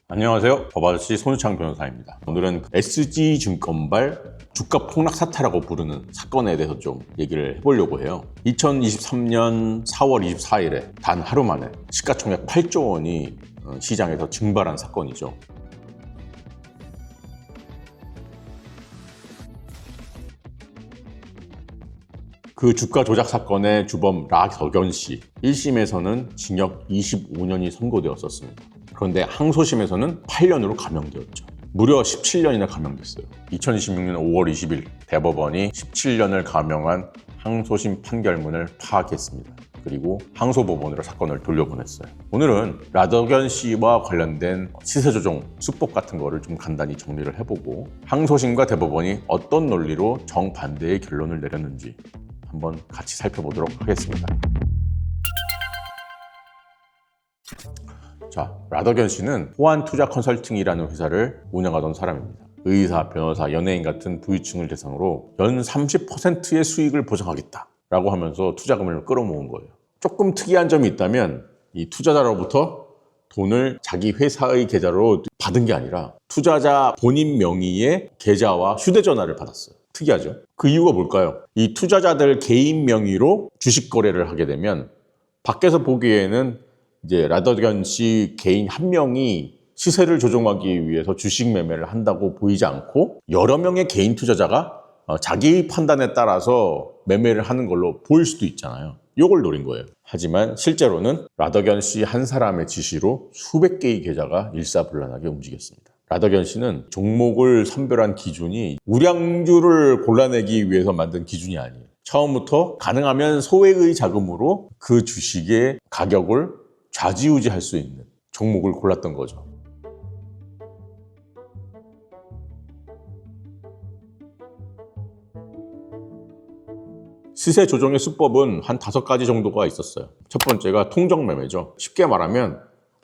안녕하세요. 법아저씨 손우창 변호사입니다. 오늘은 SG증권발 주가 폭락 사태라고 부르는 사건에 대해서 좀 얘기를 해보려고 해요. 2023년 4월 24일에 단 하루 만에 시가총액 8조 원이 시장에서 증발한 사건이죠. 그 주가 조작 사건의 주범 라덕연 씨 1심에서는 징역 25년이 선고되었었습니다. 그런데 항소심에서는 8년으로 감형되었죠. 무려 17년이나 감형됐어요. 2026년 5월 20일 대법원이 17년을 감형한 항소심 판결문을 파악했습니다. 그리고 항소법원으로 사건을 돌려보냈어요. 오늘은 라덕연 씨와 관련된 시세조정 수법 같은 거를 좀 간단히 정리를 해보고 항소심과 대법원이 어떤 논리로 정반대의 결론을 내렸는지 한번 같이 살펴보도록 하겠습니다. 자, 라덕연 씨는 호환투자 컨설팅이라는 회사를 운영하던 사람입니다. 의사, 변호사, 연예인 같은 부유층을 대상으로 연 30%의 수익을 보장하겠다라고 하면서 투자금을 끌어모은 거예요. 조금 특이한 점이 있다면 이 투자자로부터 돈을 자기 회사의 계좌로 받은 게 아니라 투자자 본인 명의의 계좌와 휴대전화를 받았어요. 특이하죠? 그 이유가 뭘까요? 이 투자자들 개인 명의로 주식 거래를 하게 되면 밖에서 보기에는 이제 라덕연 씨 개인 한 명이 시세를 조정하기 위해서 주식 매매를 한다고 보이지 않고 여러 명의 개인 투자자가 자기 판단에 따라서 매매를 하는 걸로 보일 수도 있잖아요. 이걸 노린 거예요. 하지만 실제로는 라덕연 씨 한 사람의 지시로 수백 개의 계좌가 일사불란하게 움직였습니다. 라덕연 씨는 종목을 선별한 기준이 우량주를 골라내기 위해서 만든 기준이 아니에요. 처음부터 가능하면 소액의 자금으로 그 주식의 가격을 좌지우지할 수 있는 종목을 골랐던 거죠. 시세 조정의 수법은 한 5가지 정도가 있었어요. 첫 번째가 통정매매죠. 쉽게 말하면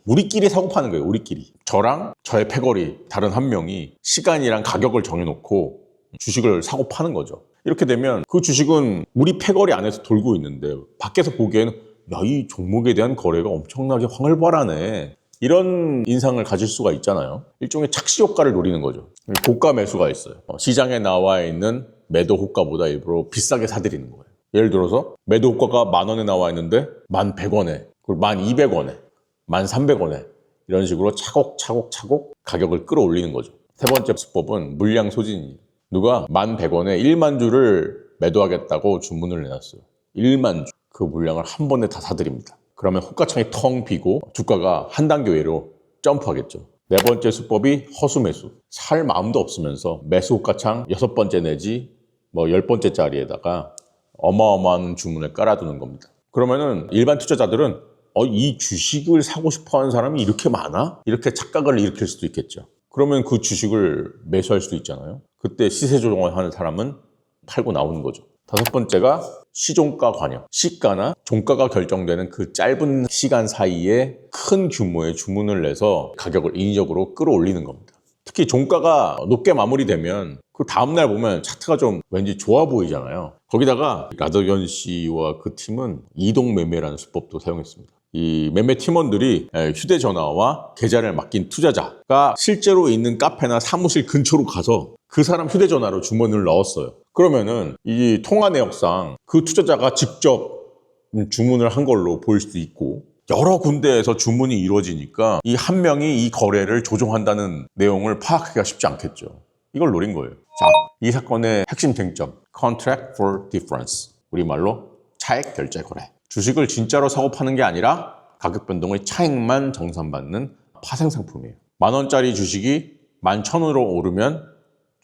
우리끼리 사고 파는 거예요. 우리끼리. 저랑 저의 패거리 다른 한 명이 시간이랑 가격을 정해놓고 주식을 사고 파는 거죠. 이렇게 되면 그 주식은 우리 패거리 안에서 돌고 있는데 밖에서 보기에는 야, 이 종목에 대한 거래가 엄청나게 활발하네. 이런 인상을 가질 수가 있잖아요. 일종의 착시 효과를 노리는 거죠. 고가 매수가 있어요. 시장에 나와 있는 매도 호가보다 일부러 비싸게 사들이는 거예요. 예를 들어서 매도 호가가 10,000원에 나와 있는데 1,100원에, 그리고 1,200원에, 1,300원에 이런 식으로 차곡차곡 가격을 끌어올리는 거죠. 세 번째 수법은 물량 소진이에요. 누가 1,100원에 1만 주를 매도하겠다고 주문을 내놨어요. 1만 주. 그 물량을 한 번에 다 사들입니다. 그러면 호가창이 텅 비고 주가가 한 단계 외로 점프하겠죠. 네 번째 수법이 허수매수. 살 마음도 없으면서 매수 호가창 6번째 내지 10번째 자리에다가 어마어마한 주문을 깔아두는 겁니다. 그러면은 일반 투자자들은 이 주식을 사고 싶어 하는 사람이 이렇게 많아? 이렇게 착각을 일으킬 수도 있겠죠. 그러면 그 주식을 매수할 수도 있잖아요. 그때 시세 조정을 하는 사람은 팔고 나오는 거죠. 다섯 번째가 시종가 관여. 시가나 종가가 결정되는 그 짧은 시간 사이에 큰 규모의 주문을 내서 가격을 인위적으로 끌어올리는 겁니다. 특히 종가가 높게 마무리되면 그 다음날 보면 차트가 좀 왠지 좋아 보이잖아요. 거기다가 라덕연 씨와 그 팀은 이동 매매라는 수법도 사용했습니다. 이 매매 팀원들이 휴대전화와 계좌를 맡긴 투자자가 실제로 있는 카페나 사무실 근처로 가서 그 사람 휴대전화로 주문을 넣었어요. 그러면은 이 통화 내역상 그 투자자가 직접 주문을 한 걸로 보일 수도 있고 여러 군데에서 주문이 이루어지니까 이 한 명이 이 거래를 조종한다는 내용을 파악하기가 쉽지 않겠죠. 이걸 노린 거예요. 자, 이 사건의 핵심 쟁점, Contract for Difference. 우리말로 차액 결제 거래. 주식을 진짜로 사고 파는 게 아니라 가격 변동의 차익만 정산받는 파생 상품이에요. 10,000원짜리 주식이 11,000원으로 오르면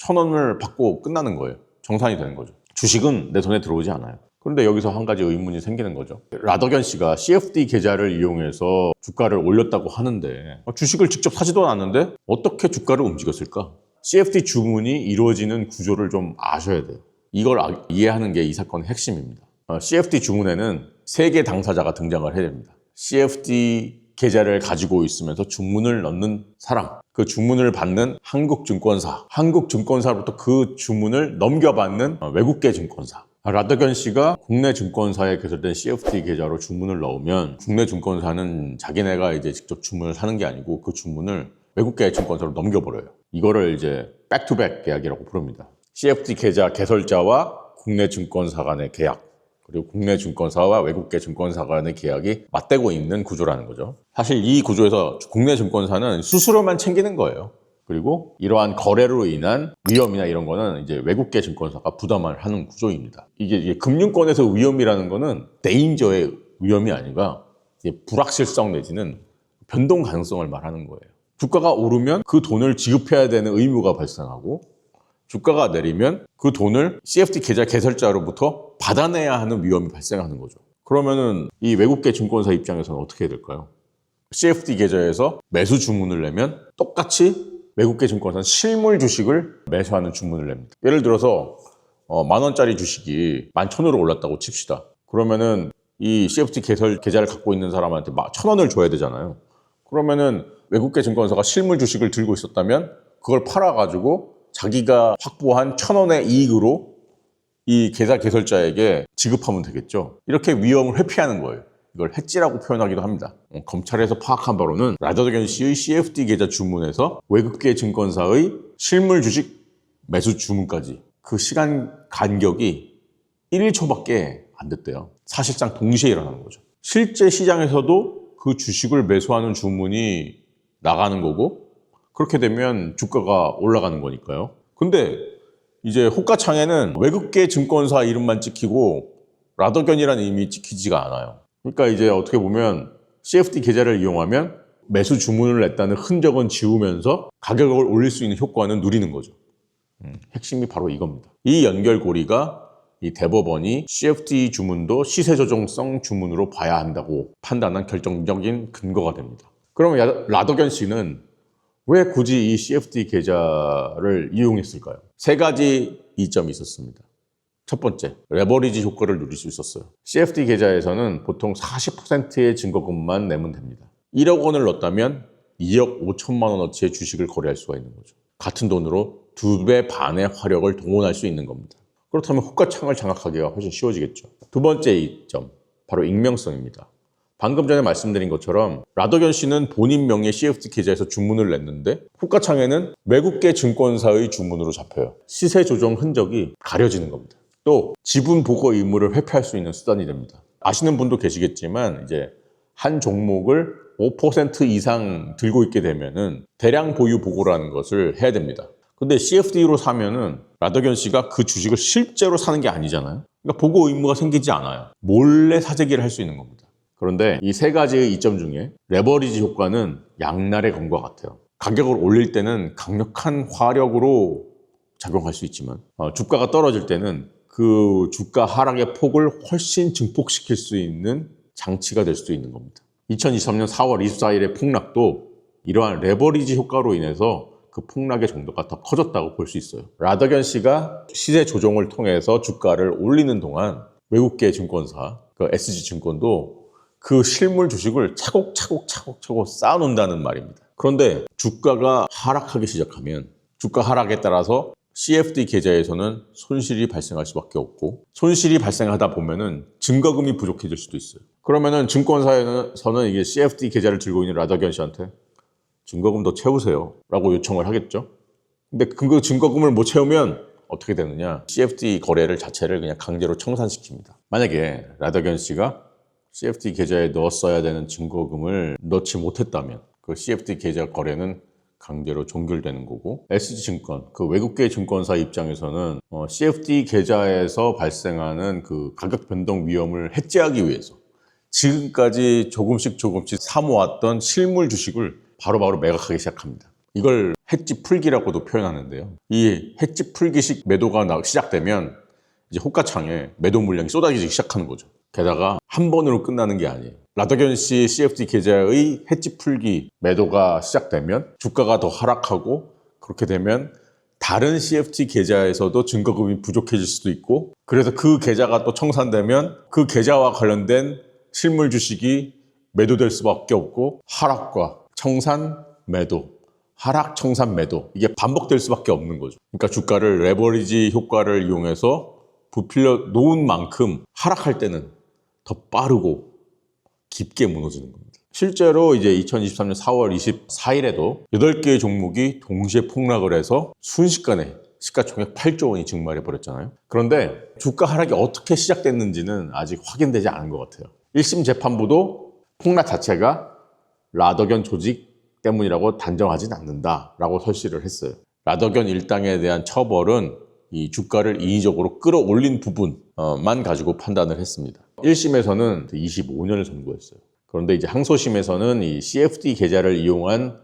1,000원을 받고 끝나는 거예요. 정산이 되는 거죠. 주식은 내 손에 들어오지 않아요. 그런데 여기서 한 가지 의문이 생기는 거죠. 라덕연 씨가 CFD 계좌를 이용해서 주가를 올렸다고 하는데 주식을 직접 사지도 않았는데 어떻게 주가를 움직였을까? CFD 주문이 이루어지는 구조를 좀 아셔야 돼요. 이걸 이해하는 게 이 사건의 핵심입니다. CFD 주문에는 3개 당사자가 등장을 해야 됩니다. CFD 계좌를 가지고 있으면서 주문을 넣는 사람, 그 주문을 받는 한국증권사, 한국증권사로부터 그 주문을 넘겨받는 외국계 증권사. 라덕연 씨가 국내 증권사에 개설된 CFD 계좌로 주문을 넣으면 국내 증권사는 자기네가 이제 직접 주문을 사는 게 아니고 그 주문을 외국계 증권사로 넘겨버려요. 이거를 이제 백투백 계약이라고 부릅니다. CFD 계좌 개설자와 국내 증권사 간의 계약, 그리고 국내 증권사와 외국계 증권사 간의 계약이 맞대고 있는 구조라는 거죠. 사실 이 구조에서 국내 증권사는 수수료만 챙기는 거예요. 그리고 이러한 거래로 인한 위험이나 이런 거는 이제 외국계 증권사가 부담을 하는 구조입니다. 이게 금융권에서 위험이라는 거는 데인저의 위험이 아니라 불확실성 내지는 변동 가능성을 말하는 거예요. 주가가 오르면 그 돈을 지급해야 되는 의무가 발생하고, 주가가 내리면 그 돈을 CFD 계좌 개설자로부터 받아내야 하는 위험이 발생하는 거죠. 그러면은 이 외국계 증권사 입장에서는 어떻게 해야 될까요? CFD 계좌에서 매수 주문을 내면 똑같이 외국계 증권사는 실물 주식을 매수하는 주문을 냅니다. 예를 들어서 10,000원짜리 주식이 11,000원으로 올랐다고 칩시다. 그러면은 이 CFD 개설 계좌를 갖고 있는 사람한테 1,000원을 줘야 되잖아요. 그러면은 외국계 증권사가 실물 주식을 들고 있었다면 그걸 팔아가지고 자기가 확보한 1,000원의 이익으로 이 계좌 개설자에게 지급하면 되겠죠. 이렇게 위험을 회피하는 거예요. 이걸 해지라고 표현하기도 합니다. 검찰에서 파악한 바로는 라더견 씨의 CFD 계좌 주문에서 외국계 증권사의 실물 주식 매수 주문까지 그 시간 간격이 1초밖에 안 됐대요. 사실상 동시에 일어나는 거죠. 실제 시장에서도 그 주식을 매수하는 주문이 나가는 거고, 그렇게 되면 주가가 올라가는 거니까요. 근데 이제 호가창에는 외국계 증권사 이름만 찍히고 라더견이라는 이름이 찍히지가 않아요. 그러니까 이제 어떻게 보면 CFD 계좌를 이용하면 매수 주문을 냈다는 흔적은 지우면서 가격을 올릴 수 있는 효과는 누리는 거죠. 핵심이 바로 이겁니다. 이 연결고리가 이 대법원이 CFD 주문도 시세 조정성 주문으로 봐야 한다고 판단한 결정적인 근거가 됩니다. 그러면 라더견 씨는 왜 굳이 이 CFD 계좌를 이용했을까요? 세 가지 이점이 있었습니다. 첫 번째, 레버리지 효과를 누릴 수 있었어요. CFD 계좌에서는 보통 40%의 증거금만 내면 됩니다. 1억 원을 넣었다면 2억 5천만 원어치의 주식을 거래할 수가 있는 거죠. 같은 돈으로 2배 반의 화력을 동원할 수 있는 겁니다. 그렇다면 호가창을 장악하기가 훨씬 쉬워지겠죠. 두 번째 이점, 바로 익명성입니다. 방금 전에 말씀드린 것처럼 라더견 씨는 본인 명의 CFD 계좌에서 주문을 냈는데 호가창에는 외국계 증권사의 주문으로 잡혀요. 시세 조정 흔적이 가려지는 겁니다. 또 지분 보고 의무를 회피할 수 있는 수단이 됩니다. 아시는 분도 계시겠지만 이제 한 종목을 5% 이상 들고 있게 되면은 대량 보유 보고라는 것을 해야 됩니다. 근데 CFD로 사면은 라더견 씨가 그 주식을 실제로 사는 게 아니잖아요. 그러니까 보고 의무가 생기지 않아요. 몰래 사재기를 할 수 있는 겁니다. 그런데 이 세 가지의 이점 중에 레버리지 효과는 양날의 검과 같아요. 가격을 올릴 때는 강력한 화력으로 작용할 수 있지만 주가가 떨어질 때는 그 주가 하락의 폭을 훨씬 증폭시킬 수 있는 장치가 될 수도 있는 겁니다. 2023년 4월 24일의 폭락도 이러한 레버리지 효과로 인해서 그 폭락의 정도가 더 커졌다고 볼 수 있어요. 라더견 씨가 시세 조정을 통해서 주가를 올리는 동안 외국계 증권사, 그 SG증권도 그 실물 주식을 차곡차곡 쌓아놓는다는 말입니다. 그런데 주가가 하락하기 시작하면 주가 하락에 따라서 CFD 계좌에서는 손실이 발생할 수밖에 없고, 손실이 발생하다 보면은 증거금이 부족해질 수도 있어요. 그러면은 증권사에서는 이게 CFD 계좌를 들고 있는 라더견 씨한테 증거금 더 채우세요 라고 요청을 하겠죠. 근데 그 증거금을 못 채우면 어떻게 되느냐, CFD 거래를 자체를 그냥 강제로 청산시킵니다. 만약에 라더견 씨가 CFD 계좌에 넣었어야 되는 증거금을 넣지 못했다면 그 CFD 계좌 거래는 강제로 종결되는 거고, SG증권, 그 외국계 증권사 입장에서는 CFD 계좌에서 발생하는 그 가격 변동 위험을 해지하기 위해서 지금까지 조금씩 사모았던 실물 주식을 바로바로 매각하기 시작합니다. 이걸 해지 풀기라고도 표현하는데요. 이 해지 풀기식 매도가 시작되면 이제 호가창에 매도 물량이 쏟아지기 시작하는 거죠. 게다가 한 번으로 끝나는 게 아니에요. 라더견 씨 CFD 계좌의 해지 풀기 매도가 시작되면 주가가 더 하락하고, 그렇게 되면 다른 CFD 계좌에서도 증거금이 부족해질 수도 있고, 그래서 그 계좌가 또 청산되면 그 계좌와 관련된 실물 주식이 매도될 수밖에 없고, 하락과 청산, 매도, 하락, 청산, 매도, 이게 반복될 수밖에 없는 거죠. 그러니까 주가를 레버리지 효과를 이용해서 부풀려 놓은 만큼 하락할 때는 더 빠르고 깊게 무너지는 겁니다. 실제로 이제 2023년 4월 24일에도 8개의 종목이 동시에 폭락을 해서 순식간에 시가총액 8조 원이 증발해 버렸잖아요. 그런데 주가 하락이 어떻게 시작됐는지는 아직 확인되지 않은 것 같아요. 1심 재판부도 폭락 자체가 라더견 조직 때문이라고 단정하진 않는다라고 설시를 했어요. 라더견 일당에 대한 처벌은 이 주가를 인위적으로 끌어올린 부분만 가지고 판단을 했습니다. 1심에서는 25년을 선고했어요. 그런데 이제 항소심에서는 이 CFD 계좌를 이용한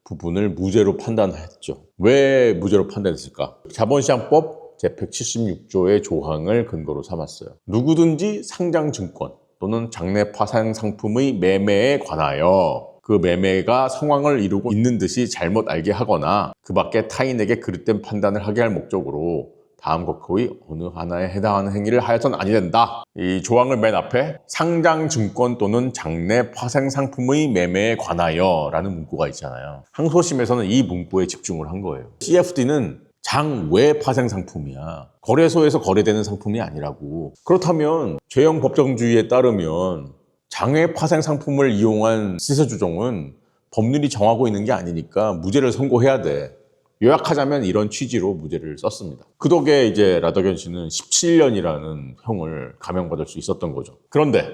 부분을 무죄로 판단했죠. 왜 무죄로 판단했을까? 자본시장법 제176조의 조항을 근거로 삼았어요. 누구든지 상장증권 또는 장내 파생 상품의 매매에 관하여 그 매매가 상황을 이루고 있는 듯이 잘못 알게 하거나 그 밖에 타인에게 그릇된 판단을 하게 할 목적으로 다음 것 거의 어느 하나에 해당하는 행위를 하여서는 아니 된다. 이 조항을 맨 앞에 상장증권 또는 장내 파생 상품의 매매에 관하여 라는 문구가 있잖아요. 항소심에서는 이 문구에 집중을 한 거예요. CFD는 장외 파생 상품이야. 거래소에서 거래되는 상품이 아니라고. 그렇다면 죄형 법정주의에 따르면 장외 파생 상품을 이용한 시세 조정은 법률이 정하고 있는 게 아니니까 무죄를 선고해야 돼. 요약하자면 이런 취지로 무죄를 썼습니다. 그 덕에 이제 라더견 씨는 17년이라는 형을 감형받을 수 있었던 거죠. 그런데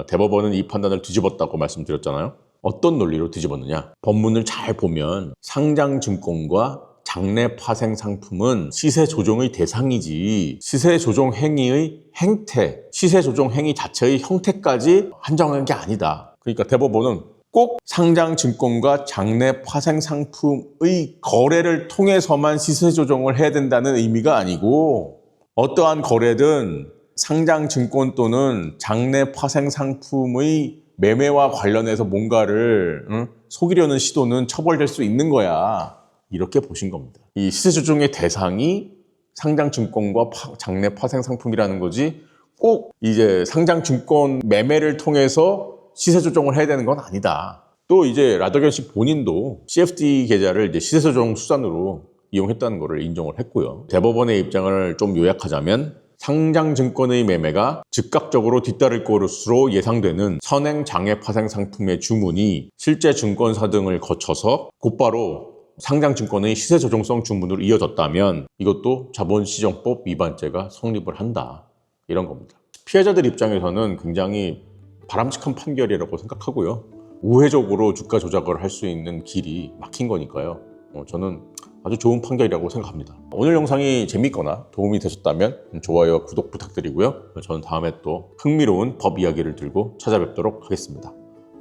대법원은 이 판단을 뒤집었다고 말씀드렸잖아요. 어떤 논리로 뒤집었느냐? 법문을 잘 보면 상장증권과 장내 파생 상품은 시세 조정의 대상이지 시세 조정 행위의 행태, 시세 조정 행위 자체의 형태까지 한정한 게 아니다. 그러니까 대법원은 꼭 상장증권과 장내 파생 상품의 거래를 통해서만 시세 조정을 해야 된다는 의미가 아니고 어떠한 거래든 상장증권 또는 장내 파생 상품의 매매와 관련해서 뭔가를 속이려는 시도는 처벌될 수 있는 거야. 이렇게 보신 겁니다. 이 시세 조정의 대상이 상장증권과 장내 파생 상품이라는 거지 꼭 이제 상장증권 매매를 통해서 시세 조정을 해야 되는 건 아니다. 또 이제 라더견 씨 본인도 CFD 계좌를 이제 시세 조정 수단으로 이용했다는 것을 인정을 했고요. 대법원의 입장을 좀 요약하자면 상장증권의 매매가 즉각적으로 뒤따를 것으로 예상되는 선행 장외 파생 상품의 주문이 실제 증권사 등을 거쳐서 곧바로 상장증권의 시세 조정성 주문으로 이어졌다면 이것도 자본시장법 위반죄가 성립을 한다. 이런 겁니다. 피해자들 입장에서는 굉장히 바람직한 판결이라고 생각하고요. 우회적으로 주가 조작을 할 수 있는 길이 막힌 거니까요. 저는 아주 좋은 판결이라고 생각합니다. 오늘 영상이 재밌거나 도움이 되셨다면 좋아요와 구독 부탁드리고요. 저는 다음에 또 흥미로운 법 이야기를 들고 찾아뵙도록 하겠습니다.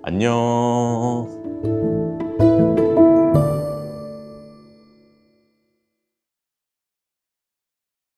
안녕.